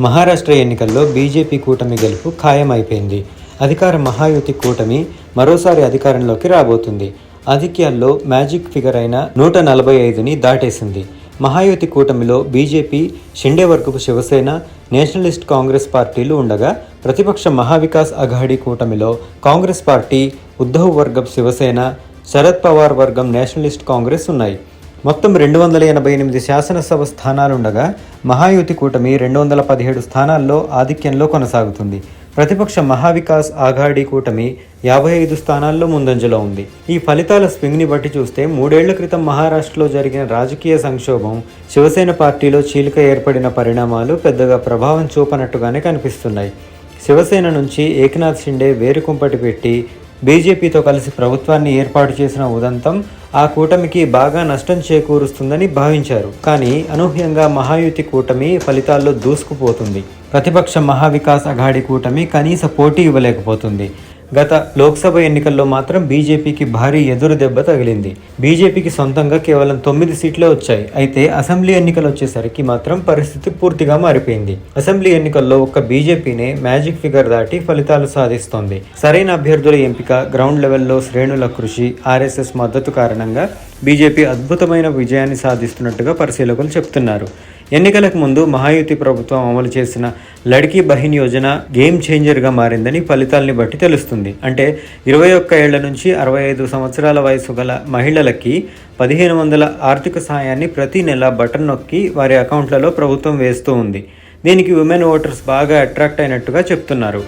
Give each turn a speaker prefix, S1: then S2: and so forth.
S1: మహారాష్ట్ర ఎన్నికల్లో బీజేపీ కూటమి గెలుపు ఖాయమైపోయింది. అధికార మహాయుతి కూటమి మరోసారి అధికారంలోకి రాబోతుంది. ఆధిక్యాల్లో మ్యాజిక్ ఫిగర్ అయిన 145ని దాటేసింది. మహాయుతి కూటమిలో బీజేపీ, షిండే వర్గపు శివసేన, నేషనలిస్ట్ కాంగ్రెస్ పార్టీలు ఉండగా, ప్రతిపక్ష మహావికాస్ అఘాడీ కూటమిలో కాంగ్రెస్ పార్టీ, ఉద్ధవ్ వర్గం శివసేన, శరద్ పవార్ వర్గం నేషనలిస్ట్ కాంగ్రెస్ ఉన్నాయి. మొత్తం 288 శాసనసభ స్థానాలుండగా మహాయుతి కూటమి 217 స్థానాల్లో ఆధిక్యంలో కొనసాగుతుంది. ప్రతిపక్ష మహావికాస్ ఆఘాడీ కూటమి 55 స్థానాల్లో ముందంజలో ఉంది. ఈ ఫలితాల స్వింగ్ని బట్టి చూస్తే 3 ఏళ్ల క్రితం మహారాష్ట్రలో జరిగిన రాజకీయ సంక్షోభం, శివసేన పార్టీలో చీలిక ఏర్పడిన పరిణామాలు పెద్దగా ప్రభావం చూపనట్టుగానే కనిపిస్తున్నాయి. శివసేన నుంచి ఏక్నాథ్ షిండే వేరుకుంపటి పెట్టి బీజేపీతో కలిసి ప్రభుత్వాన్ని ఏర్పాటు చేసిన ఉదంతం ఆ కూటమికి బాగా నష్టం చేకూరుస్తుందని భావించారు. కానీ అనూహ్యంగా మహాయుతి కూటమి ఫలితాల్లో దూసుకుపోతుంది. ప్రతిపక్ష మహావికాస్ అఘాడీ కూటమి కనీస పోటీ ఇవ్వలేకపోతుంది. గత లోక్సభ ఎన్నికల్లో మాత్రం బీజేపీకి భారీ ఎదురు దెబ్బ తగిలింది. బీజేపీకి సొంతంగా కేవలం 9 సీట్లే వచ్చాయి. అయితే అసెంబ్లీ ఎన్నికలు వచ్చేసరికి మాత్రం పరిస్థితి పూర్తిగా మారిపోయింది. అసెంబ్లీ ఎన్నికల్లో ఒక్క బీజేపీనే మ్యాజిక్ ఫిగర్ దాటి ఫలితాలు సాధిస్తోంది. సరైన అభ్యర్థుల ఎంపిక, గ్రౌండ్ లెవెల్లో శ్రేణుల కృషి, ఆర్ఎస్ఎస్ మద్దతు కారణంగా బీజేపీ అద్భుతమైన విజయాన్ని సాధిస్తున్నట్టుగా పరిశీలకులు చెప్తున్నారు. ఎన్నికలకు ముందు మహాయుతి ప్రభుత్వం అమలు చేసిన లడ్కీ బహిన్ యోజన గేమ్ చేంజర్గా మారిందని ఫలితాల్ని బట్టి తెలుస్తుంది. అంటే 21 ఏళ్ల నుంచి 65 సంవత్సరాల వయసు గల మహిళలకి 1500 ఆర్థిక సాయాన్ని ప్రతి నెల బటన్ నొక్కి వారి అకౌంట్లలో ప్రభుత్వం వేస్తూ ఉంది. దీనికి ఉమెన్ ఓటర్స్ బాగా అట్రాక్ట్ అయినట్టుగా చెప్తున్నారు.